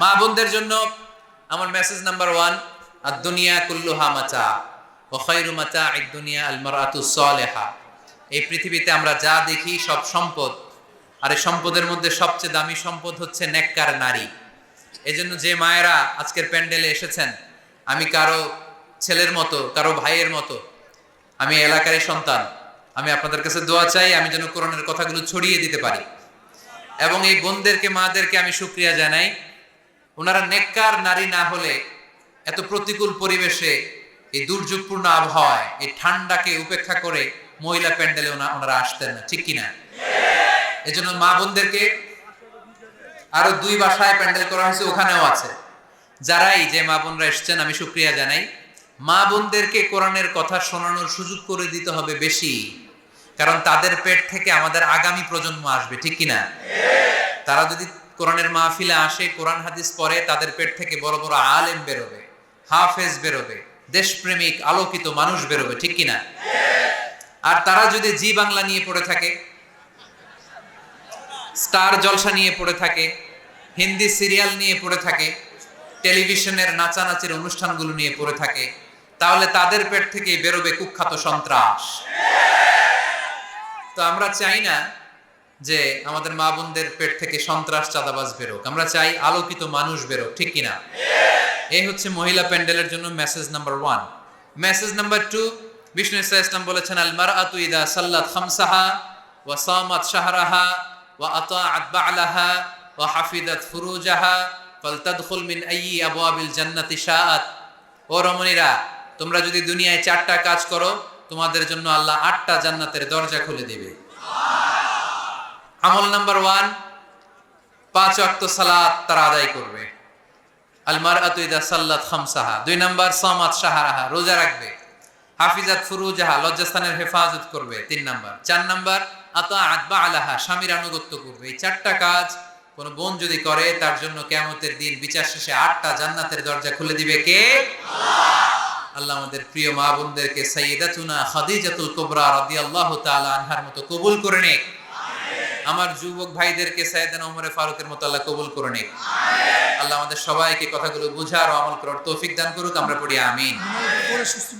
মা বোনদের জন্য আমার মেসেজ নাম্বার 1, আদ-দুনিয়া কুল্লুহা মাতা ওয়া খায়রু মাতা'আদ দুনিয়া আল মারআতুস সালিহা। এই পৃথিবীতে আমরা যা দেখি সব সম্পদ, আর এই সম্পদের মধ্যে সবচেয়ে দামি সম্পদ হচ্ছে নেককার নারী। এজন্য যে মায়েরা আজকের প্যান্ডেলে এসেছেন, আমি কারো ছেলের মতো, কারো ভাইয়ের মতো, আমি এলাকারই সন্তান, আমি আপনাদের কাছে দোয়া চাই আমি যেন কোরআনের কথাগুলো ছড়িয়ে দিতে পারি। এবং এই বোনদেরকে, মাদেরকে আমি শুকরিয়া জানাই, ওনারা নেককার নারী না হলে এত প্রতিকূল পরিবেশে, এই দুর্যোগপূর্ণ আবহাওয়ায়, এই ঠান্ডাকে উপেক্ষা করে মহিলা প্যান্ডেলে ওনারা আসতেন না, ঠিক কিনা? এজন্য মা বোনদেরকে আরো 2 বাসায় প্যান্ডেল করা হয়েছে, ওখানেও আছে। যারাই যে মা বোনরা এসছেন আমি শুকরিয়া জানাই। মা বোনদেরকে কোরআনের কথা শোনানোর সুযোগ করে দিতে হবে বেশি, কারণ তাদের পেট থেকে আমাদের আগামী প্রজন্ম আসবে, ঠিক কিনা? তারা যদি কোরআনের মাহফিলে আসে, কোরআন হাদিস পড়ে, তাদের পেট থেকে বড় বড় আলেম বেরোবে, হাফেজ বেরোবে, দেশপ্রেমিক আলোকিত মানুষ বেরোবে, ঠিক কিনা? আর তারা যদি জি বাংলা নিয়ে পড়ে থাকে, স্টার জলসা নিয়ে পড়ে থাকে, হিন্দি সিরিয়াল নিয়ে পড়ে থাকে, টেলিভিশনের নাচানাচির অনুষ্ঠানগুলো নিয়ে পড়ে থাকে, তাহলে তাদের পেট থেকে বেরোবে কুখ্যাত সন্ত্রাস। তো আমরা চাই না যে আমাদের মা বোনদের পেট থেকে সন্ত্রাস, চাঁদাবাজ বেরোক, আমরা চাই আলোকিত মানুষ বেরোক, ঠিক কিনা? এই হচ্ছে মহিলা প্যান্ডেলের জন্য message number 1। Message number 2, Bishnu Islam বলেছেন, আল মারআতু ইদা সাল্লাত খামসাহা ওয়া সামাত শাহরাহা ওয়া আতাআত বা'লাহা ওয়া হাফিজাত ফুরুজাহা ফালতাদখুল মিন আইয়ি আবওয়াবিল জান্নাতি শাআত। ও রমণীরা, তোমরা যদি দুনিয়ায় 4টা কাজ করো, তোমাদের জন্য আল্লাহ 8টা জান্নাতের দরজা খুলে দিবে। আমল নাম্বার 1, 5 ওয়াক্ত সালাত তারা আদায় করবে। আল মারআতু ইদা সাল্লাত খামসাহা। 2 নাম্বার, সামাত শাহরাহা, রোজা রাখবে। হাফিজাত ফুরুজাহা, লজ্জাস্থানের হেফাজত করবে। 3 নাম্বার। 4 নাম্বার, আতাআত বা'লাহা, স্বামীর আনুগত্য করবে। এই 4টা কাজ কোন বোন যদি করে, তার জন্য কিয়ামতের দিন বিচার শেষে 8টা জান্নাতের দরজা খুলে দিবে কে? আল্লাহ। আল্লাহ আমাদের প্রিয় মা বোনদেরকে সাইয়্যিদাতুনা খাদিজাতুল কুবরা রাদিয়াল্লাহু তাআলা আনহার মতো কবুল করে নিক। আমার যুবক ভাইদেরকে সাইয়েদনা ওমর ফারুকের মতো আল্লাহ কবুল করে নিক। আল্লাহ আমাদের সবাইকে কথাগুলো বুঝার ও আমল করার তৌফিক দান করুক। আমরা পড়ি আমিন।